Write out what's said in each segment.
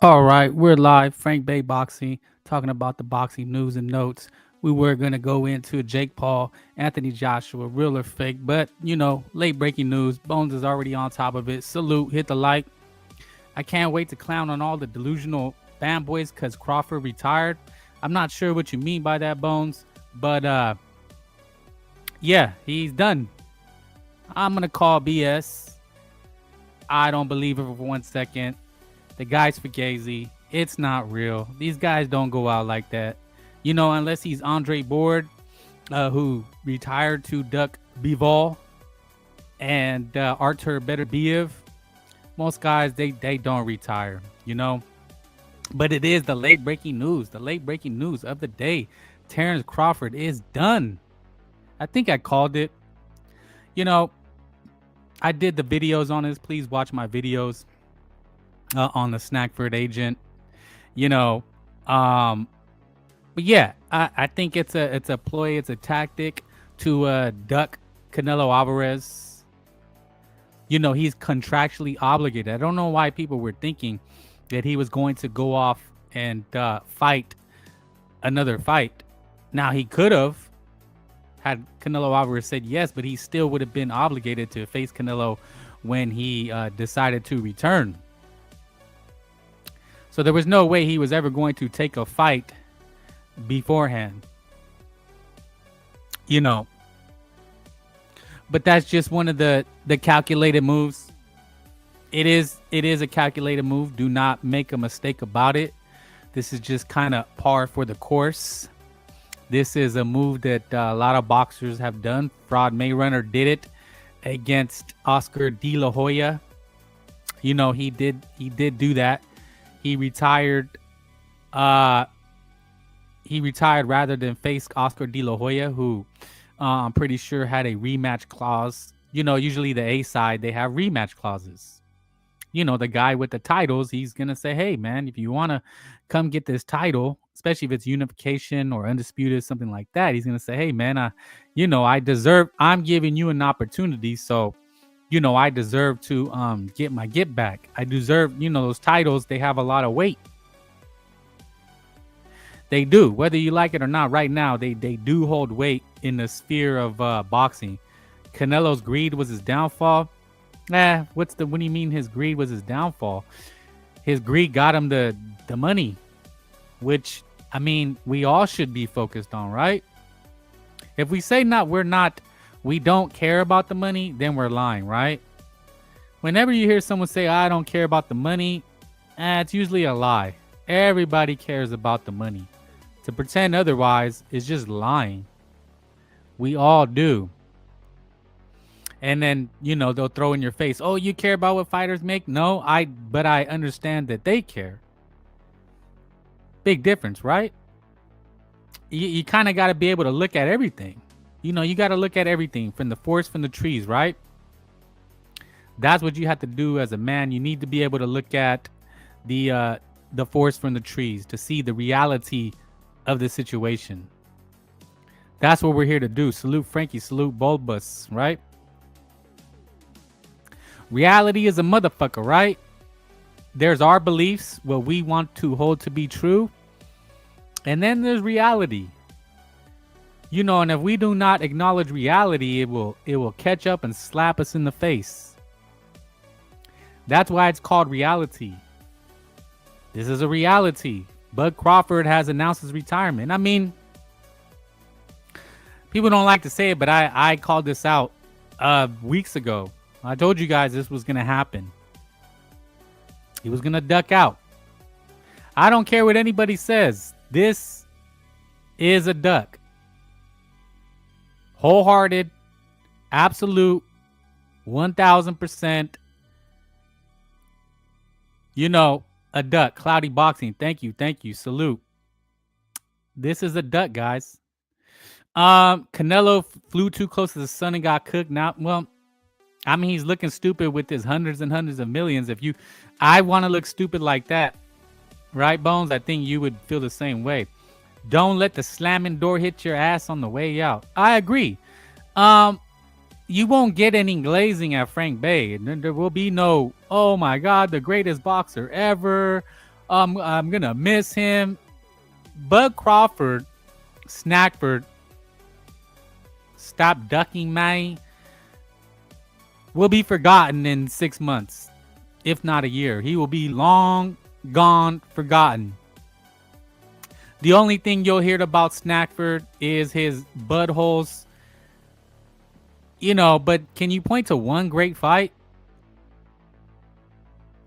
All right, we're live. Frank Bay Boxing, talking about the boxing news and notes. We were going to go into Jake Paul, Anthony Joshua, real or fake, but late breaking news. Bones is already on top of it. Salute, hit the like. I can't wait to clown on all the delusional fanboys because Crawford retired. I'm not sure what you mean by that, Bones, but yeah, he's done. I'm going to call BS. I don't believe it for 1 second. The guy's fugazi. It's not real. These guys don't go out like that. Unless he's Andre Board, who retired to duck Bivol and Artur Beterbiev. Most guys, they don't retire, But it is the late breaking news. The late breaking news of the day. Terrence Crawford is done. I think I called it. I did the videos on this. Please watch my videos. On the Snackford agent, but yeah, I think it's a ploy, it's a tactic to duck Canelo Alvarez. He's contractually obligated. I don't know why people were thinking that he was going to go off and fight another fight. Now he could have had Canelo Alvarez said yes, but he still would have been obligated to face Canelo when he decided to return. So there was no way he was ever going to take a fight beforehand. But that's just one of the calculated moves. It is a calculated move. Do not make a mistake about it. This is just kind of par for the course. This is a move that a lot of boxers have done. Fraud Mayrunner did it against Oscar De La Hoya. He did do that. He retired. He retired rather than face Oscar De La Hoya, who I'm pretty sure had a rematch clause. Usually the A side, they have rematch clauses. The guy with the titles, he's gonna say, "Hey, man, if you want to come get this title, especially if it's unification or undisputed, something like that, he's gonna say, "Hey, man, I deserve. I'm giving you an opportunity, so." I deserve to get my get back. I deserve, those titles, they have a lot of weight. They do, whether you like it or not. Right now, they do hold weight in the sphere of boxing. Canelo's greed was his downfall. What do you mean his greed was his downfall? His greed got him the money, which, I mean, we all should be focused on, right? If we say we don't care about the money, then we're lying, right? Whenever you hear someone say, I don't care about the money, it's usually a lie. Everybody cares about the money. To pretend otherwise is just lying. We all do. And then, they'll throw in your face, oh, you care about what fighters make? No, but I understand that they care. Big difference, right? You kind of got to be able to look at everything. You got to look at everything from the forest, from the trees, right? That's what you have to do as a man. You need to be able to look at the forest from the trees to see the reality of the situation. That's what we're here to do. Salute Frankie, salute Bulbus, right? Reality is a motherfucker, right? There's our beliefs, what we want to hold to be true. And then there's reality. And if we do not acknowledge reality, it will catch up and slap us in the face. That's why it's called reality. This is a reality. Bud Crawford has announced his retirement. I mean, people don't like to say it, but I called this out weeks ago. I told you guys this was going to happen. He was going to duck out. I don't care what anybody says. This is a duck. Wholehearted, absolute, 1000%. A duck. Cloudy Boxing. Thank you. Salute. This is a duck, guys. Canelo flew too close to the sun and got cooked. Now, well, I mean, he's looking stupid with his hundreds and hundreds of millions. I want to look stupid like that, right, Bones? I think you would feel the same way. Don't let the slamming door hit your ass on the way out. I agree. You won't get any glazing at Frank Bay. And there will be no, oh my God, the greatest boxer ever. I'm gonna miss him. Bud Crawford, Snackford, stop ducking, man. Will be forgotten in 6 months, if not a year. He will be long gone, forgotten. The only thing you'll hear about Snackford is his buttholes. But can you point to one great fight?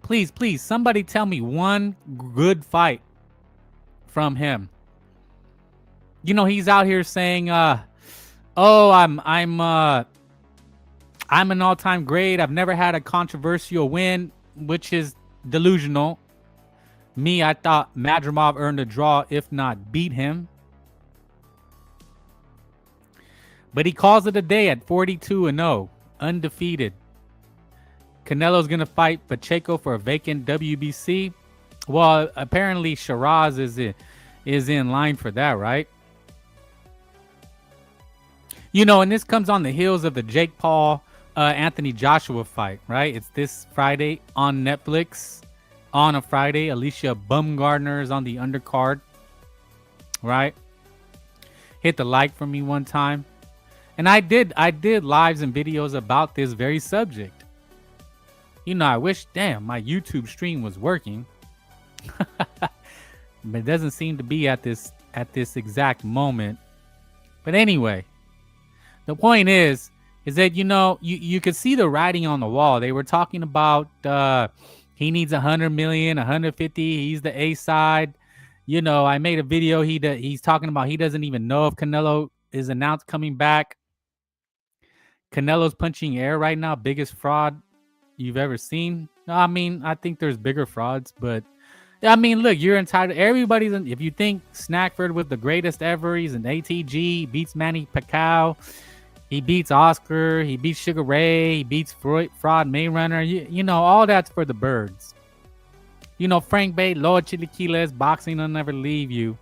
Please, please, somebody tell me one good fight from him. He's out here saying, "Oh, I'm an all-time great. I've never had a controversial win," which is delusional. Me, I thought Madrimov earned a draw, if not beat him. But he calls it a day at 42-0, undefeated. Canelo's going to fight Pacheco for a vacant WBC. Well, apparently Shiraz is in line for that, right? And this comes on the heels of the Jake Paul, Anthony Joshua fight, right? It's this Friday on Netflix. On a Friday, Alicia Baumgardner is on the undercard, right? Hit the like for me one time. And I did lives and videos about this very subject. I wish, damn, my YouTube stream was working. But it doesn't seem to be at this exact moment. But anyway, the point is that, you could see the writing on the wall. They were talking about he needs 100 million, 150. He's the A side. I made a video. He's talking about he doesn't even know if Canelo is announced coming back. Canelo's punching air right now. Biggest fraud you've ever seen. I think there's bigger frauds, but look, you're entitled. If you think Snackford was the greatest ever, he's an ATG, beats Manny Pacquiao, he beats Oscar, he beats Sugar Ray, he beats Fraud Mayweather. All that's for the birds. Frank Bay, Lord Chilaquiles, boxing will never leave you.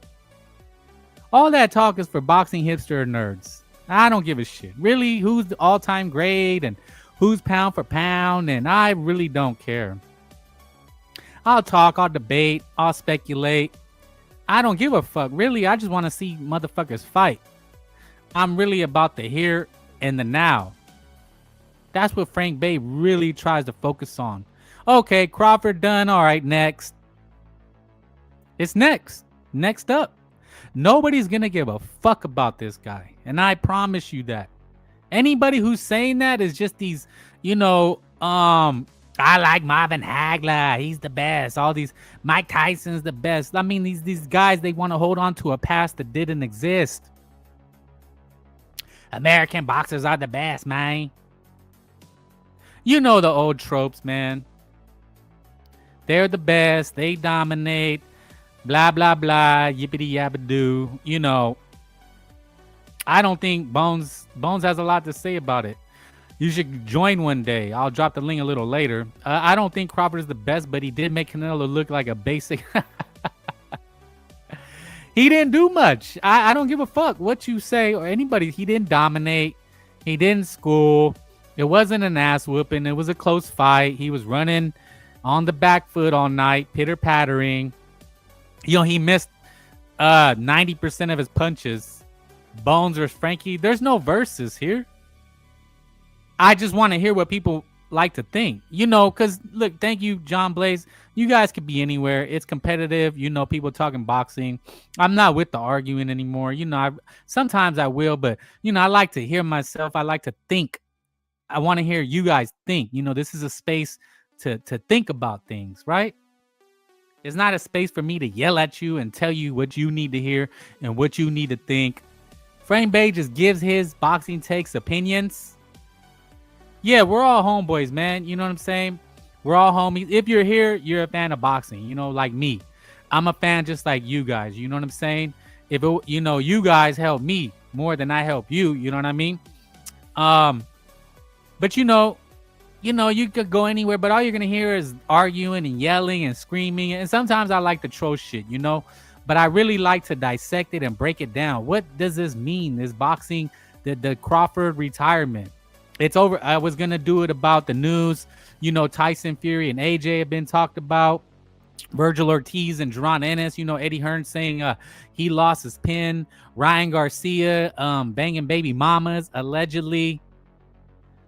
All that talk is for boxing hipster nerds. I don't give a shit. Really, who's the all-time great and who's pound for pound, and I really don't care. I'll talk, I'll debate, I'll speculate. I don't give a fuck. Really, I just want to see motherfuckers fight. I'm really about the here and the now. That's what Frank Bay really tries to focus on. Okay, Crawford done. All right, next. It's next. Next up. Nobody's going to give a fuck about this guy. And I promise you that. Anybody who's saying that is just these, I like Marvin Hagler. He's the best. All these, Mike Tyson's the best. These guys, they want to hold on to a past that didn't exist. American boxers are the best, man. The old tropes, man. They're the best. They dominate. Blah, blah, blah. Yippity yabbadoo. I don't think Bones has a lot to say about it. You should join one day. I'll drop the link a little later. I don't think Crawford is the best, but he did make Canelo look like a basic. He didn't do much. I don't give a fuck what you say or anybody. He didn't dominate. He didn't school. It wasn't an ass whooping. It was a close fight. He was running on the back foot all night, pitter-pattering. He missed 90% of his punches. Bones versus Frankie. There's no verses here. I just want to hear what people like to think. Because, look, thank you, John Blaze. You guys could be anywhere. It's competitive. People talking boxing. I'm not with the arguing anymore. Sometimes I will, but, I like to hear myself. I like to think. I want to hear you guys think. This is a space to think about things, right? It's not a space for me to yell at you and tell you what you need to hear and what you need to think. Frank Bay just gives his boxing takes, opinions. Yeah, we're all homeboys, man. You know what I'm saying? We're all homies. If you're here, you're a fan of boxing, like me. I'm a fan just like you guys. You know what I'm saying? If it, you guys help me more than I help you. You know what I mean? But you could go anywhere, but all you're gonna hear is arguing and yelling and screaming. And sometimes I like to troll shit, but I really like to dissect it and break it down. What does this mean? This boxing, the Crawford retirement. It's over. I was gonna do it about the news. Tyson Fury and AJ have been talked about. Virgil Ortiz and Jerron Ennis. Eddie Hearn saying he lost his pin. Ryan Garcia banging baby mamas allegedly.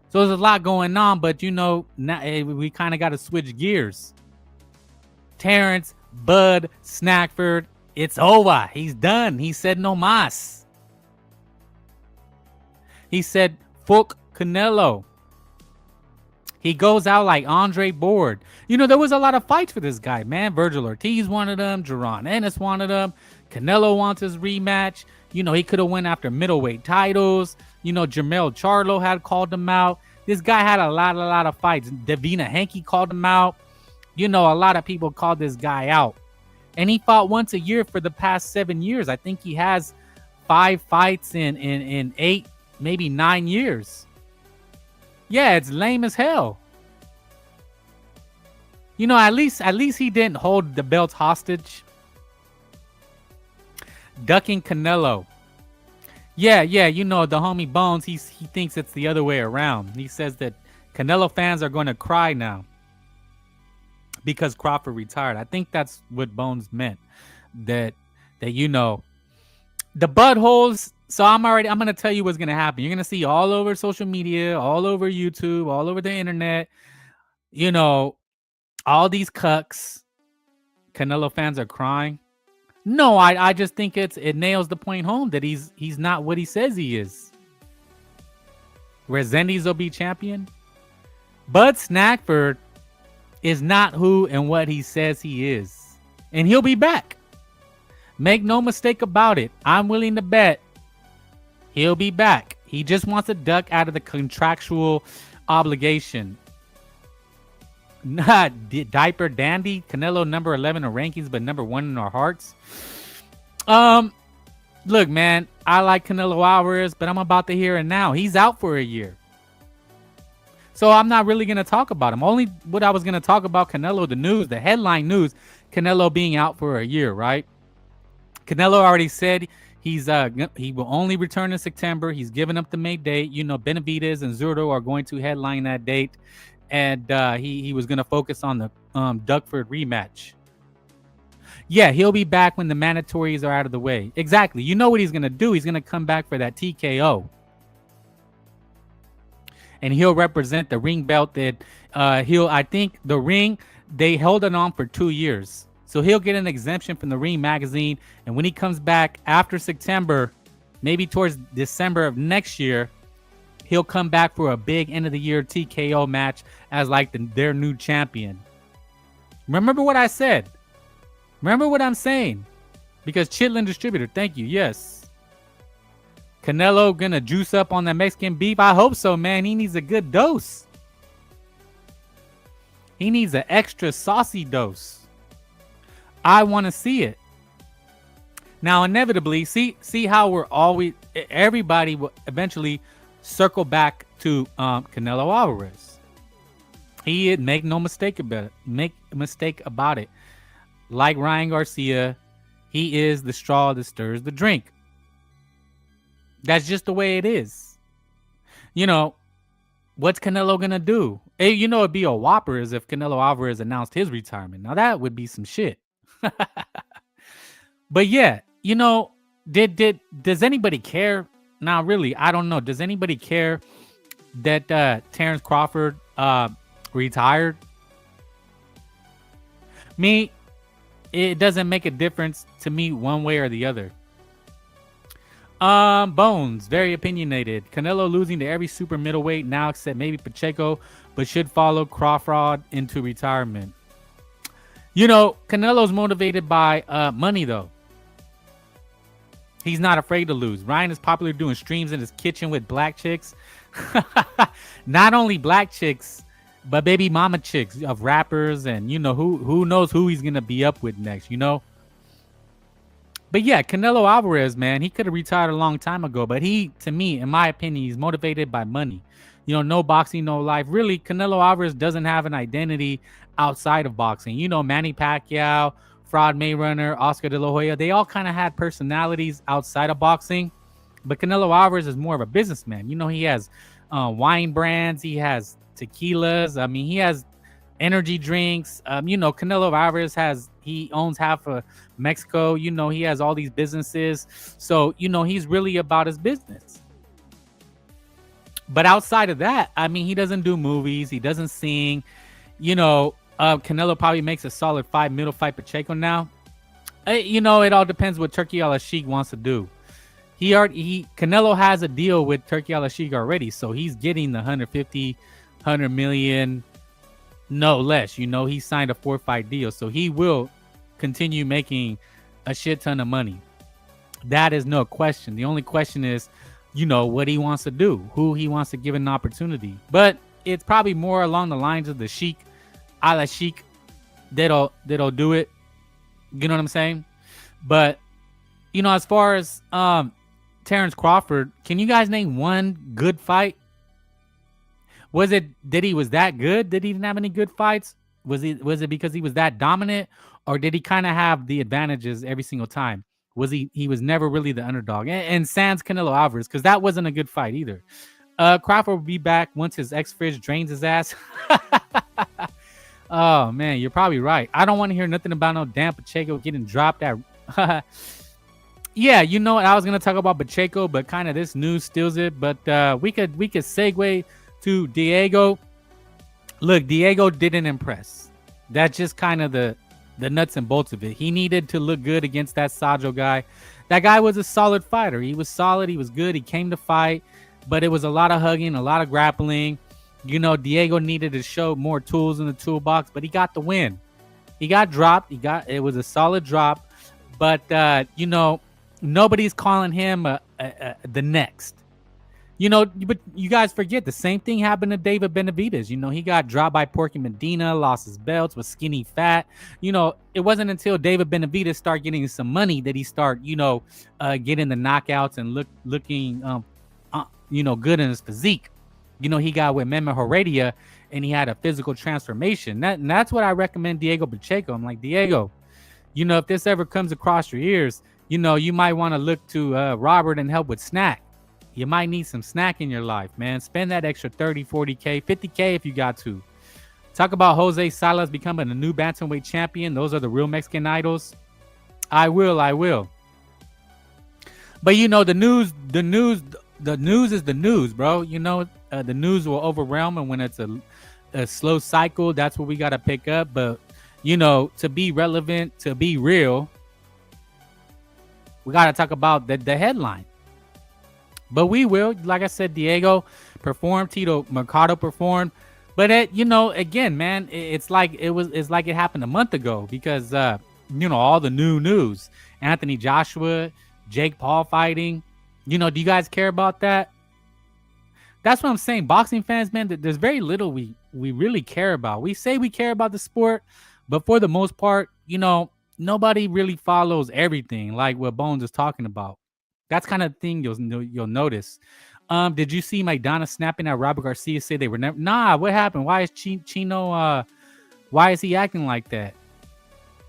So there's a lot going on, but now we kind of got to switch gears. Terrence Bud Snackford, it's over. He's done. He said no mas. He said fuck Canelo. He goes out like Andre Board. There was a lot of fights for this guy, man. Virgil Ortiz wanted him. Jerron Ennis wanted him. Canelo wants his rematch. He could have went after middleweight titles. Jermell Charlo had called him out. This guy had a lot of fights. Davina Henke called him out. A lot of people called this guy out. And he fought once a year for the past 7 years. I think he has 5 fights in 8, maybe 9 years. Yeah, it's lame as hell. At least he didn't hold the belt hostage. Ducking Canelo. Yeah, the homie Bones, he thinks it's the other way around. He says that Canelo fans are going to cry now because Crawford retired. I think that's what Bones meant. That the buttholes. So I'm going to tell you what's going to happen. You're going to see all over social media, all over YouTube, all over the internet, all these cucks. Canelo fans are crying. No, I just think it nails the point home that he's not what he says he is. Resendiz will be champion. Bud Snackford is not who and what he says he is. And he'll be back. Make no mistake about it. I'm willing to bet he'll be back. He just wants to duck out of the contractual obligation. Not diaper dandy. Canelo number 11 in rankings, but number 1 in our hearts. Look, man, I like Canelo Alvarez, but I'm about to hear it now. He's out for a year. So I'm not really going to talk about him. Only what I was going to talk about Canelo, the news, the headline news, Canelo being out for a year, right? Canelo already said he will only return in September. He's given up the May date. Benavidez and Zurdo are going to headline that date. And he was going to focus on the Duckford rematch. Yeah, he'll be back when the mandatories are out of the way. Exactly. You know what he's going to do? He's going to come back for that TKO. And he'll represent the ring belt that I think the ring, they held it on for 2 years. So he'll get an exemption from the Ring magazine. And when he comes back after September, maybe towards December of next year, he'll come back for a big end of the year TKO match as like their new champion. Remember what I said. Remember what I'm saying. Because Chitlin Distributor, thank you. Yes. Canelo gonna juice up on that Mexican beef? I hope so, man. He needs a good dose. He needs an extra saucy dose. I want to see it. Now, inevitably, see how everybody will eventually circle back to Canelo Alvarez. Make no mistake about it. Make a mistake about it. Like Ryan Garcia, he is the straw that stirs the drink. That's just the way it is. What's Canelo gonna do? It'd be a whopper as if Canelo Alvarez announced his retirement. Now that would be some shit. But yeah, does anybody care? Now, really, I don't know. Does anybody care that Terrence Crawford retired? Me, it doesn't make a difference to me one way or the other. Bones, very opinionated. Canelo losing to every super middleweight now except maybe Pacheco, but should follow Crawford into retirement. Canelo's motivated by money, though. He's not afraid to lose. Ryan is popular doing streams in his kitchen with black chicks. Not only black chicks, but baby mama chicks of rappers, and who knows who he's gonna be up with next. But yeah, Canelo Alvarez, man, he could have retired a long time ago. But to me, in my opinion, he's motivated by money. No boxing, no life. Really, Canelo Alvarez doesn't have an identity outside of boxing. Manny Pacquiao, Fraud Mayweather, Oscar De La Hoya, they all kind of had personalities outside of boxing. But Canelo Alvarez is more of a businessman. He has wine brands. He has tequilas. I mean, he has energy drinks. Canelo Alvarez he owns half of Mexico. He has all these businesses. So, he's really about his business. But outside of that, I mean, he doesn't do movies. He doesn't sing. Canelo probably makes a solid fight, middle fight Pacheco now. It all depends what Turki Al-Sheikh wants to do. Canelo has a deal with Turki Al-Sheikh already, so he's getting the 150, 100 million, no less. He signed a 4-fight deal, so he will continue making a shit ton of money. That is no question. The only question is, what he wants to do, who he wants to give an opportunity. But it's probably more along the lines of the Sheikh Al-Sheikh that'll do it. You know what I'm saying? But as far as Terrence Crawford, can you guys name one good fight? Was it that he was that good? Did he didn't have any good fights? Was it because he was that dominant, or did he kind of have the advantages every single time? He was never really the underdog? And sans Canelo Alvarez, because that wasn't a good fight either. Crawford will be back once his ex-fridge drains his ass. Oh man, you're probably right. I don't want to hear nothing about no damn Pacheco getting dropped at yeah, what? I was gonna talk about Pacheco, but kind of this news steals it. But we could segue to Diego. Look, Diego didn't impress. That's just kind of the nuts and bolts of it. He needed to look good against that Sajo guy. That guy was a solid fighter. He was solid. He was good. He came to fight, but it was a lot of hugging, a lot of grappling. Diego needed to show more tools in the toolbox, but he got the win. He got dropped. It was a solid drop, but nobody's calling him the next. But you guys forget the same thing happened to David Benavidez. He got dropped by Porky Medina, lost his belts, was skinny fat. It wasn't until David Benavidez started getting some money that he started, getting the knockouts and looking, good in his physique. He got with Mehmet Heredia and he had a physical transformation. And that's what I recommend Diego Pacheco. I'm like, Diego, if this ever comes across your ears, you might want to look to Robert and help with snack. You might need some snack in your life, man. Spend that extra 30, 40K, 50K if you got to. Talk about Jose Salas becoming a new bantamweight champion. Those are the real Mexican idols. I will. But the news is the news, bro. The news will overwhelm, and when it's a slow cycle, that's what we got to pick up. But to be relevant, to be real, we got to talk about the headline. But we will, like I said, Diego performed, Tito Mercado performed. But again, man, it's like it happened a month ago because all the new news, Anthony Joshua, Jake Paul fighting. Do you guys care about that? That's what I'm saying. Boxing fans, man, there's very little we really care about. We say we care about the sport, but for the most part, nobody really follows everything like what Bones is talking about. That's kind of thing you'll notice. Did you see Maidana snapping at Robert Garcia? Say they were never. Nah, what happened? Why is Chino? Why is he acting like that?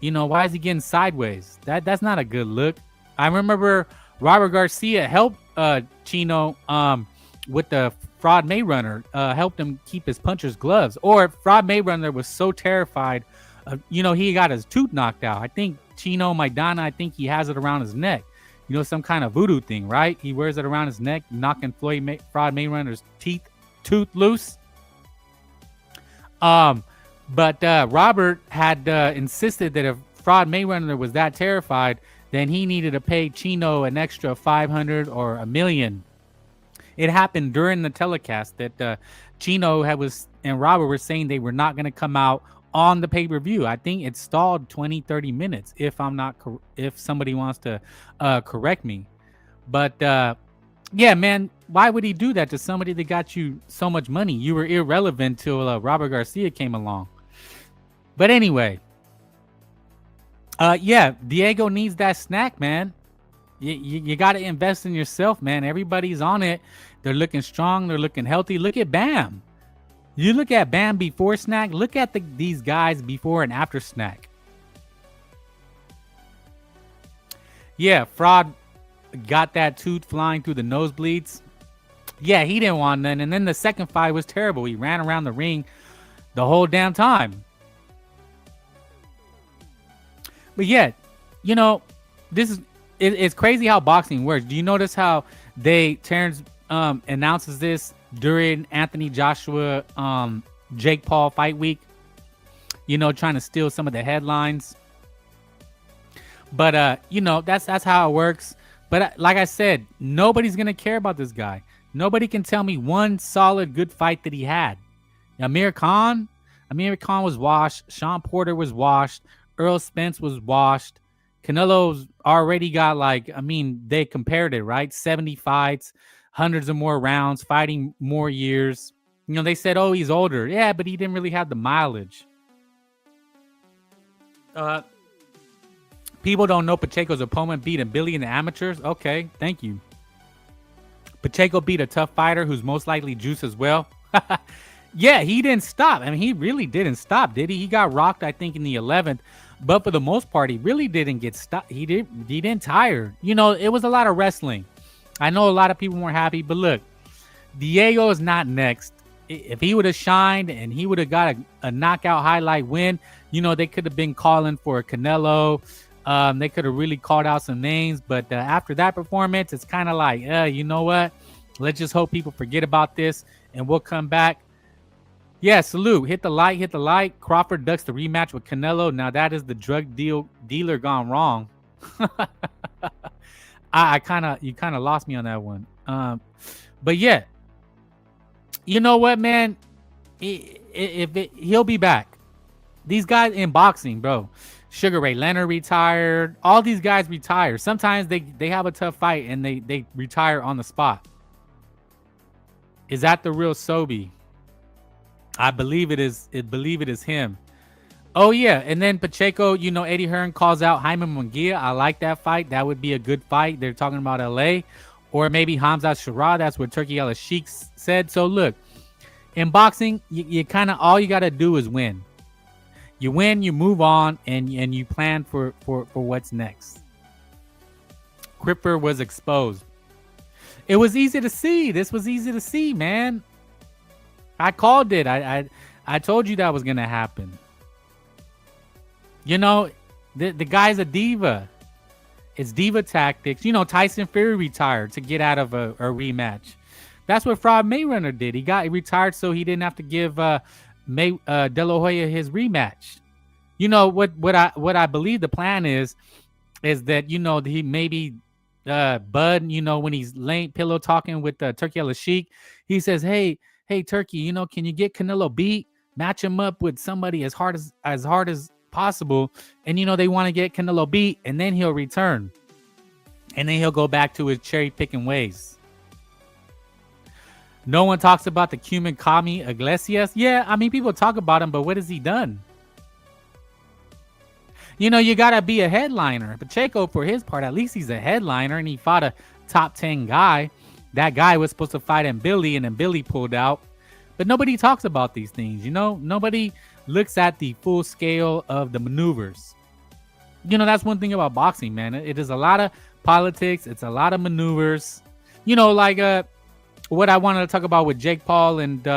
Why is he getting sideways? That's not a good look. I remember Robert Garcia helped Chino with the Fraud Mayrunner, helped him keep his puncher's gloves. Or Fraud Mayrunner was so terrified, he got his tooth knocked out. I think Chino Maidana, I think he has it around his neck. Some kind of voodoo thing, right? He wears it around his neck, knocking Fraud Mayrunner's tooth loose. But Robert had insisted that if Fraud Mayrunner was that terrified, then he needed to pay Chino an extra $500 or $1 million. It happened during the telecast that Chino and Robert were saying they were not going to come out on the pay-per-view. I think it stalled 20-30 minutes if somebody wants to correct me. But yeah, man, why would he do that to somebody that got you so much money? You were irrelevant till Robert Garcia came along. But anyway, yeah, Diego needs that snack, man. You got to invest in yourself, man. Everybody's on it. They're looking strong. They're looking healthy. Look at Bam. You look at Bam before snack. Look at these guys before and after snack. Yeah, Fraud got that tooth flying through the nosebleeds. Yeah, he didn't want none. And then the second fight was terrible. He ran around the ring the whole damn time. But yet, you know, this is it's crazy how boxing works. Do you notice how Terrence announces this during Anthony Joshua Jake Paul fight week? You know, trying to steal some of the headlines. But you know, that's how it works. But like I said, nobody's gonna care about this guy. Nobody can tell me one solid good fight that he had. Amir Khan was washed. Sean Porter was washed. Earl Spence was washed. Canelo's already got they compared it, right? 70 fights, hundreds of more rounds, fighting more years. You know, they said, oh, he's older. Yeah, but he didn't really have the mileage. People don't know Pacheco's opponent beat Billy in the amateurs. Okay, thank you. Pacheco beat a tough fighter who's most likely juice as well. Yeah, he didn't stop. I mean, he really didn't stop, did he? He got rocked, I think, in the 11th. But for the most part, he really didn't get stopped. He didn't tire. You know, it was a lot of wrestling. I know a lot of people weren't happy, but look, Diego is not next. If he would have shined and he would have got a knockout highlight win, you know, they could have been calling for a Canelo. They could have really called out some names. But after that performance, it's kind of like, you know what? Let's just hope people forget about this and we'll come back. Yeah, salute. Hit the like. Crawford ducks the rematch with Canelo. Now that is the drug dealer gone wrong. You kind of lost me on that one. But yeah, you know what, man? He'll be back. These guys in boxing, bro. Sugar Ray Leonard retired. All these guys retire. Sometimes they have a tough fight and they retire on the spot. Is that the real Sobi? I believe it is. Believe it is him. Oh yeah, and then Pacheco. You know, Eddie Hearn calls out Jaime Munguia. I like that fight. That would be a good fight. They're talking about LA, or maybe Hamza Shara. That's what Turki Al-Sheikh said. So look, in boxing, you kind of all you got to do is win. You win, you move on, and you plan for what's next. Cripper was exposed. It was easy to see. This was easy to see, man. I called it. I told you that was gonna happen. You know, the guy's a diva. It's diva tactics. You know, Tyson Fury retired to get out of a rematch. That's what Floyd Mayweather did. He retired so he didn't have to give De La Hoya his rematch. You know what I believe the plan is that, you know, he maybe Bud, you know, when he's laying pillow talking with Turki Al-Sheikh, he says, Hey, Turki, you know, can you get Canelo beat? Match him up with somebody as hard as possible. And, you know, they want to get Canelo beat, and then he'll return. And then he'll go back to his cherry-picking ways. No one talks about the Cuban Kami Iglesias. Yeah, I mean, people talk about him, but what has he done? You know, you got to be a headliner. Pacheco, for his part, at least he's a headliner, and he fought a top 10 guy. That guy was supposed to fight Billy, and then Billy pulled out. But nobody talks about these things, you know? Nobody looks at the full scale of the maneuvers. You know, that's one thing about boxing, man. It is a lot of politics. It's a lot of maneuvers. You know, like what I wanted to talk about with Jake Paul and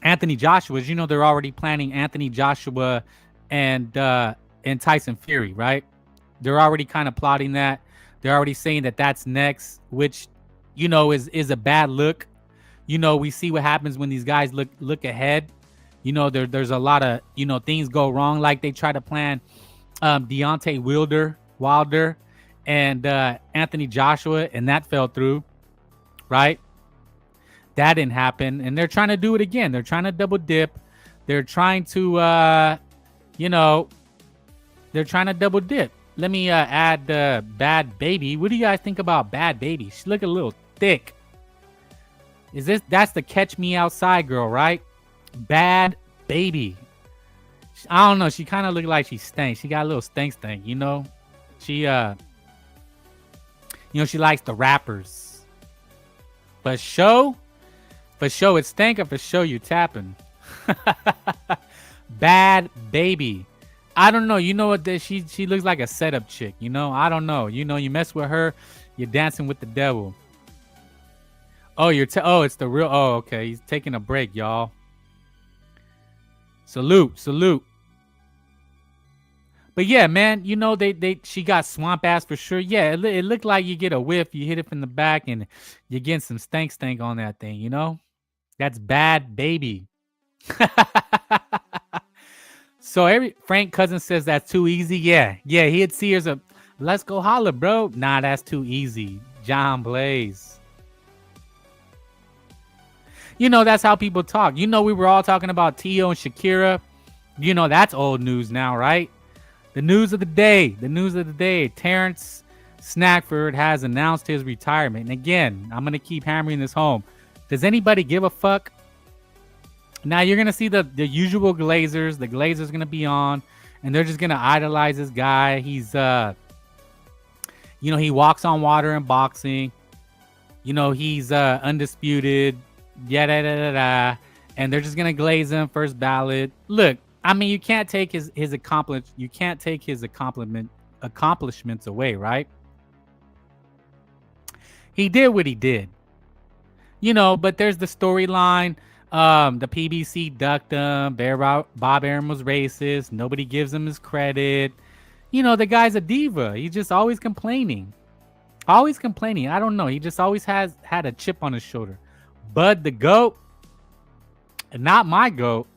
Anthony Joshua is, you know, they're already planning Anthony Joshua and Tyson Fury, right? They're already kind of plotting that. They're already saying that that's next, which, you know, is a bad look. You know, we see what happens when these guys look ahead. You know, there's a lot of, you know, things go wrong. Like they try to plan Deontay Wilder and Anthony Joshua, and that fell through, right? That didn't happen. And they're trying to do it again. They're trying to double dip. They're trying to, you know, they're trying to double dip. Let me add Bad Baby. What do you guys think about Bad Baby? She look a little thick. That's the Catch Me Outside girl, right? Bad Baby. I don't know. She kind of look like she stinks. She got a little stank, you know? She, you know, she likes the rappers. But show it's stank, or for show you tapping. Bad Baby. I don't know. You know what? She looks like a setup chick. You know, I don't know. You know, you mess with her, you're dancing with the devil. Oh, it's the real. Oh, okay. He's taking a break, y'all. Salute, salute. But yeah, man, you know she got swamp ass for sure. Yeah, it looked like you get a whiff, you hit it from the back, and you're getting some stank on that thing. You know, that's bad, baby. So every Frank Cousins says that's too easy. Yeah, he'd see her as a let's go holla, bro. Nah, that's too easy. John Blaze. You know, that's how people talk. You know, we were all talking about Tio and Shakira. You know, that's old news now, right? The news of the day. Terrence Snackford has announced his retirement. And again, I'm going to keep hammering this home. Does anybody give a fuck? Now you're going to see the usual Glazers. The Glazers going to be on. And they're just going to idolize this guy. He's, he walks on water in boxing. You know, he's undisputed. And they're just going to glaze him first ballot. Look, I mean, you can't take his accomplishments away, right? He did what he did. You know, but there's the storyline. The PBC ducked him. Bob Arum was racist. Nobody gives him his credit. You know, the guy's a diva. He's just always complaining. I don't know. He just always had a chip on his shoulder. Bud the GOAT. Not my GOAT.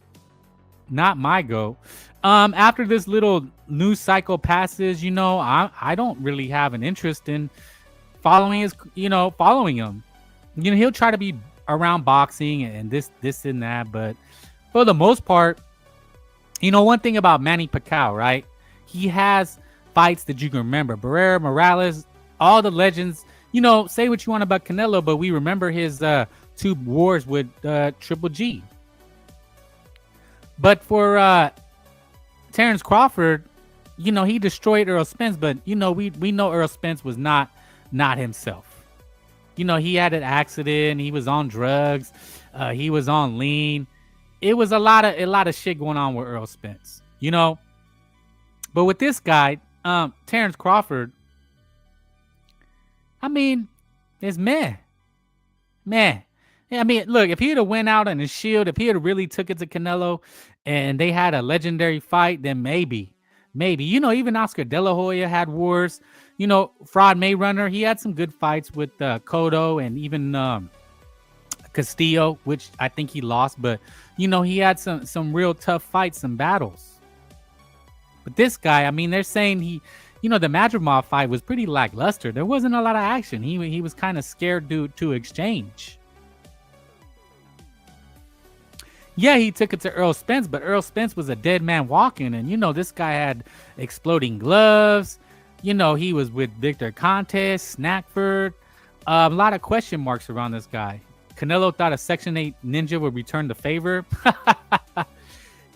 After this little news cycle passes, you know, I don't really have an interest in following him. You know, he'll try to be around boxing and this and that, but for the most part, you know, one thing about Manny Pacquiao, right? He has fights that you can remember. Barrera, Morales, all the legends. You know, say what you want about Canelo, but we remember his 2 wars with Triple G. But for Terrence Crawford, you know, he destroyed Errol Spence, but you know, we know Errol Spence was not himself. You know, he had an accident, he was on drugs, he was on lean. It was a lot of shit going on with Errol Spence, you know. But with this guy, Terrence Crawford, I mean, it's meh. I mean, look, if he'd have went out on his shield, if he had really took it to Canelo and they had a legendary fight, then maybe. You know, even Oscar De La Hoya had wars. You know, Fraud Mayrunner, he had some good fights with Cotto and even Castillo, which I think he lost. But, you know, he had some real tough fights, some battles. But this guy, I mean, they're saying the Madrimov fight was pretty lackluster. There wasn't a lot of action. He was kind of scared to exchange. Yeah, he took it to Errol Spence, but Errol Spence was a dead man walking. And, you know, this guy had exploding gloves. You know, he was with Victor Contes, Snackford. A lot of question marks around this guy. Canelo thought a Section 8 ninja would return the favor.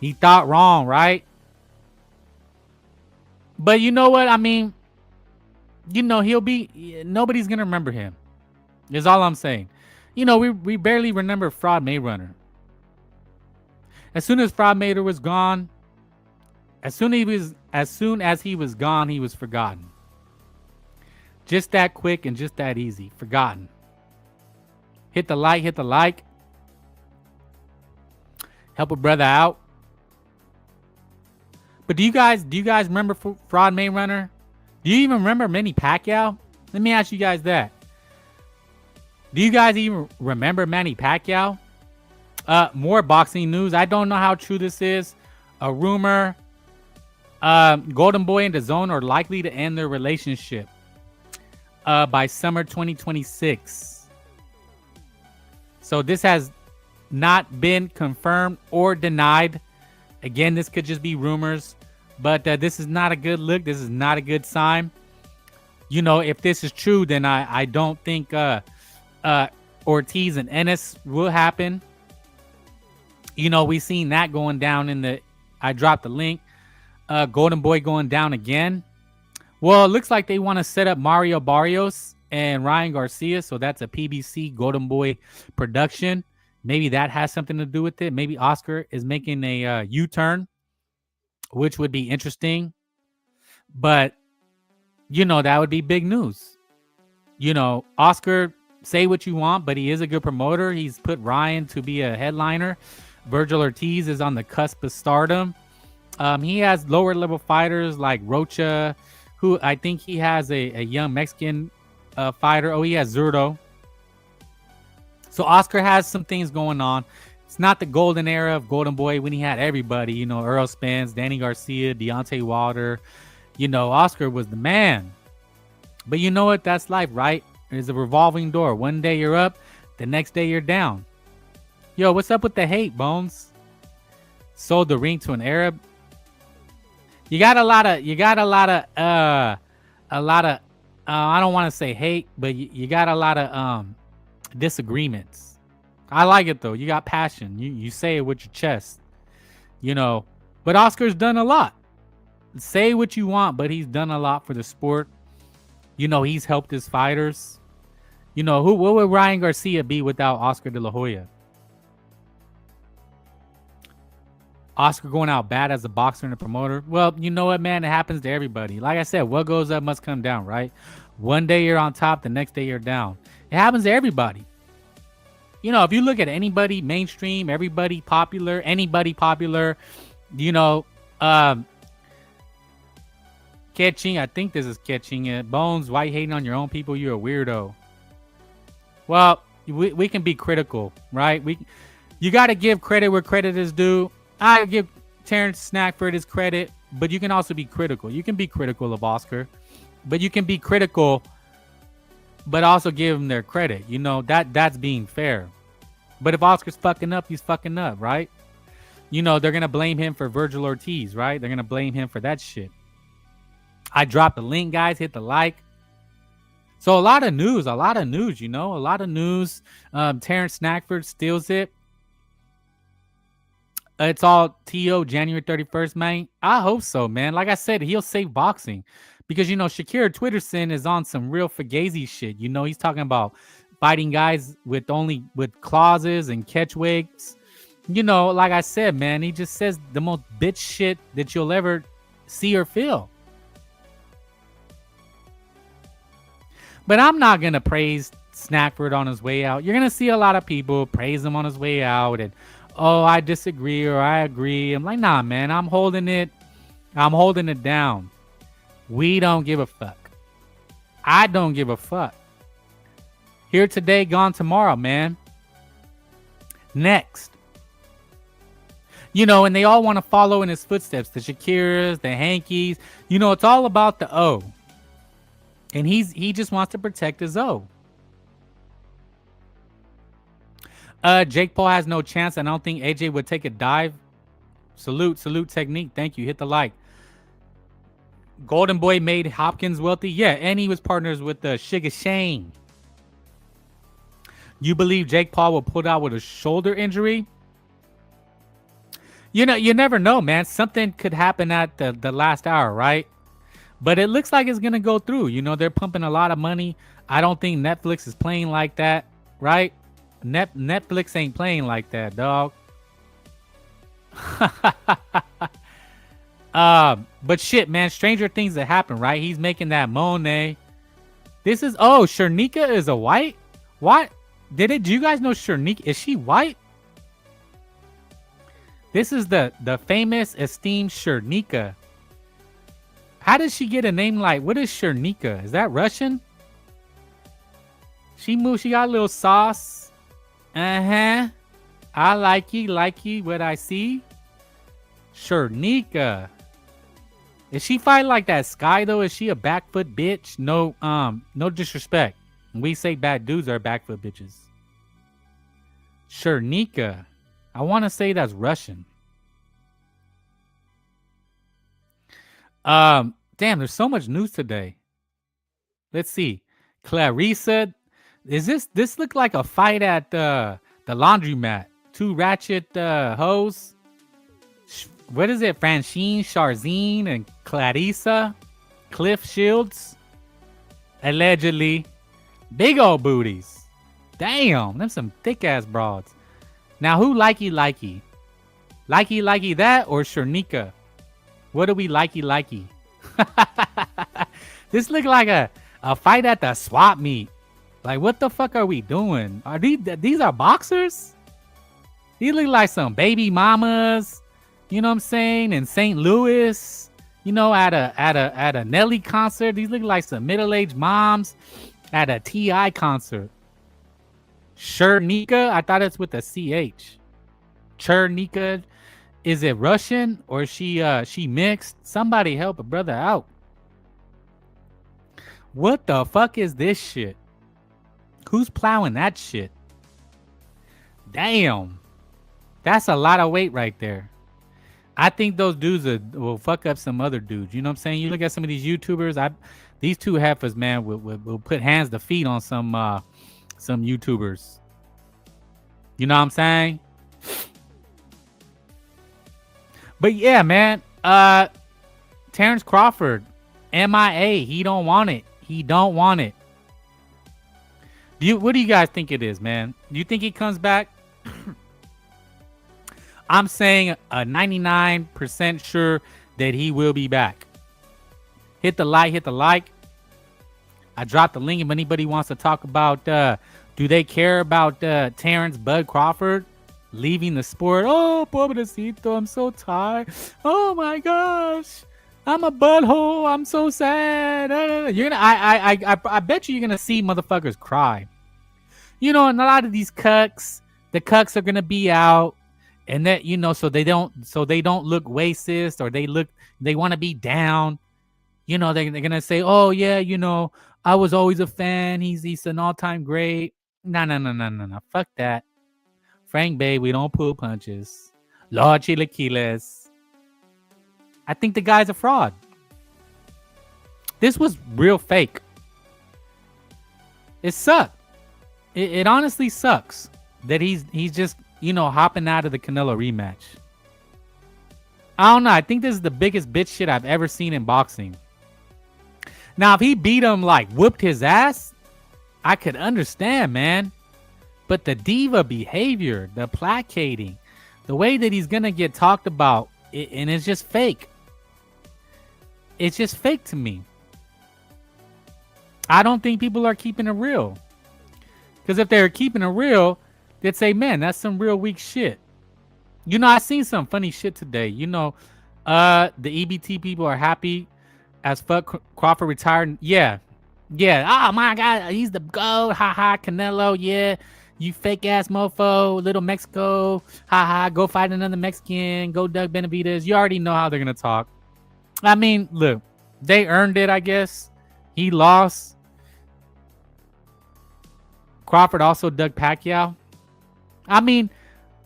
He thought wrong, right? But you know what? I mean, you know, nobody's going to remember him. Is all I'm saying. You know, we barely remember Fraud Mayrunner. As soon as Fraud Mayweather was gone, as soon as he was gone, he was forgotten. Just that quick and just that easy. Forgotten. Hit the like. Help a brother out. But do you guys remember Fraud Mayrunner? Do you even remember Manny Pacquiao? Let me ask you guys that. Do you guys even remember Manny Pacquiao? More boxing news. I don't know how true this is. A rumor. Golden Boy and DAZN are likely to end their relationship by summer 2026. So this has not been confirmed or denied. Again, this could just be rumors, but this is not a good look. This is not a good sign. You know, if this is true, then I don't think Ortiz and Ennis will happen. You know, we seen that going down I dropped the link. Golden Boy going down again. Well, it looks like they want to set up Mario Barrios and Ryan Garcia. So that's a PBC Golden Boy production. Maybe that has something to do with it. Maybe Oscar is making a U-turn, which would be interesting. But, you know, that would be big news. You know, Oscar Say what you want, but he is a good promoter. He's put Ryan to be a headliner. Virgil Ortiz is on the cusp of stardom. He has lower level fighters like Rocha, who I think he has a young Mexican fighter. Oh, he has Zurdo. So Oscar has some things going on. It's not the golden era of Golden Boy when he had everybody, you know, Earl Spence, Danny Garcia, Deontay Wilder. You know, Oscar was the man. But you know what? That's life, right? It's a revolving door. One day you're up, the next day you're down. Yo, what's up with the hate, Bones? Sold the ring to an Arab. You got a lot of I don't want to say hate, but you got a lot of disagreements. I like it though. You got passion. You say it with your chest. You know, but Oscar's done a lot. Say what you want, but he's done a lot for the sport. You know, he's helped his fighters. You know, what would Ryan Garcia be without Oscar De La Hoya? Oscar going out bad as a boxer and a promoter. Well, you know what, man? It happens to everybody. Like I said, what goes up must come down, right? One day you're on top, the next day you're down. It happens to everybody. You know, if you look at anybody mainstream, anybody popular, you know, Catching, I think this is Catching it. Bones, why hating on your own people? You're a weirdo. Well, we can be critical, right? You got to give credit where credit is due. I give Terrence Snackford his credit, but you can also be critical. You can be critical of Oscar, but you can be critical, but also give him their credit. You know, that's being fair. But if Oscar's fucking up, he's fucking up, right? You know, they're going to blame him for Virgil Ortiz, right? They're going to blame him for that shit. I dropped the link, guys. Hit the like. So a lot of news, you know, a lot of news. Terrence Snackford steals it. It's all TO January 31st, man. I hope so, man. Like I said, he'll save boxing because, you know, Shakir Twitterson is on some real Fugazi shit. You know, he's talking about fighting guys with clauses and catch wigs. You know, like I said, man, he just says the most bitch shit that you'll ever see or feel. But I'm not going to praise Snackford on his way out. You're going to see a lot of people praise him on his way out and, oh, I disagree or I agree. I'm like, nah, man, I'm holding it down. We don't give a fuck. I don't give a fuck. Here today, gone tomorrow, man. Next. You know, and they all want to follow in his footsteps. The Shakiras, the Hankies. You know, it's all about the O. And he just wants to protect his O. Jake Paul has no chance. I don't think AJ would take a dive. Salute technique. Thank you. Hit the like. Golden Boy made Hopkins wealthy. Yeah, and he was partners with Sugar Shane. You believe Jake Paul will pull out with a shoulder injury? You know, you never know, man. Something could happen at the last hour, right? But it looks like it's going to go through. You know, they're pumping a lot of money. I don't think Netflix is playing like that, right? Netflix ain't playing like that, dog. But shit, man, stranger things that happen, right? He's making that Monet. This is, oh, Shernika is a white? What? Do you guys know Shernika? Is she white? This is the famous, esteemed Shernika. How does she get a name like, what is Shernika? Is that Russian? She got a little sauce. I like what I see. Shernika. Is she fighting like that Sky though? Is she a backfoot bitch? No disrespect. We say bad dudes are backfoot bitches. Shernika. I want to say that's Russian. Damn, there's so much news today. Let's see. Clarissa. This look like a fight at the laundromat? Two ratchet hoes. What is it? Francine, Charzine, and Clarissa. Cliff Shields. Allegedly. Big old booties. Damn, them some thick ass broads. Now who likey? Likey that or Shernika? What do we likey? This look like a fight at the swap meet. Like, what the fuck are we doing? Are these are boxers? These look like some baby mamas, you know what I'm saying? In St. Louis, you know, at a Nelly concert. These look like some middle-aged moms at a T.I. concert. Chernika, I thought it's with a CH. Chernika, is it Russian or she mixed? Somebody help a brother out. What the fuck is this shit? Who's plowing that shit? Damn. That's a lot of weight right there. I think those dudes will fuck up some other dudes. You know what I'm saying? You look at some of these YouTubers. These two heifers, man, will put hands to feet on some YouTubers. You know what I'm saying? But yeah, man. Terrence Crawford, MIA. He don't want it. He don't want it. What do you guys think it is, man? Do you think he comes back? I'm saying a 99% sure that he will be back. Hit the like. I dropped the link if anybody wants to talk about do they care about Terrence Bud Crawford leaving the sport? Oh, pobrecito, I'm so tired. Oh my gosh. I'm a butthole. I'm so sad. You're gonna I bet you're gonna see motherfuckers cry. You know, and a lot of these cucks, the cucks are gonna be out, and that, you know, so they don't look racist, or they want to be down. You know, they're gonna say, oh yeah, you know, I was always a fan. He's an all-time great. No. Fuck that. Frank Bay, we don't pull punches. Lord Chilaquiles. I think the guy's a fraud. This was real fake. It sucked. It honestly sucks that he's just, you know, hopping out of the Canelo rematch. I don't know. I think this is the biggest bitch shit I've ever seen in boxing. Now, if he beat him, like whooped his ass, I could understand, man. But the diva behavior, the placating, the way that he's going to get talked about, and it's just fake. It's just fake to me. I don't think people are keeping it real. Because if they're keeping it real, they'd say, man, that's some real weak shit. You know, I seen some funny shit today. You know, the EBT people are happy as fuck Crawford retired. Yeah. Oh my God, he's the GOAT. Ha, Canelo. Yeah. You fake ass mofo, little Mexico. Ha, go fight another Mexican. Go Doug Benavidez. You already know how they're going to talk. I mean, look, they earned it, I guess. He lost. Crawford also dug Pacquiao. I mean,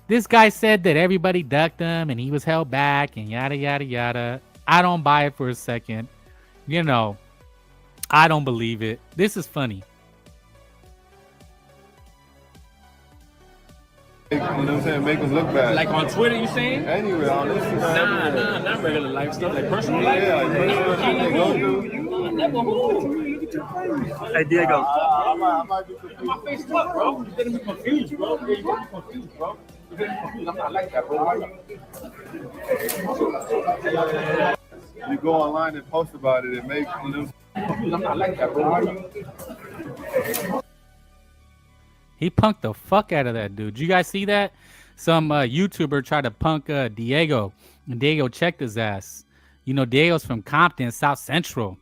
this guy said that everybody ducked him and he was held back and yada, yada, yada. I don't buy it for a second. You know, I don't believe it. This is funny. You know what I'm saying? Make us look bad. Like on Twitter, you saying? Anywhere, on Instagram. Nah, not regular life stuff, like personal life. Yeah, like personal life. Hey, Diego. I might be confused. My face is up, bro. You're getting me confused, bro. You're getting me confused, bro. You're getting me confused. I'm not like that, bro. You go online and post about it, it makes, you know. I'm not like that, bro. He punked the fuck out of that dude. Did you guys see that? Some YouTuber tried to punk Diego, and Diego checked his ass. You know, Diego's from Compton, South Central.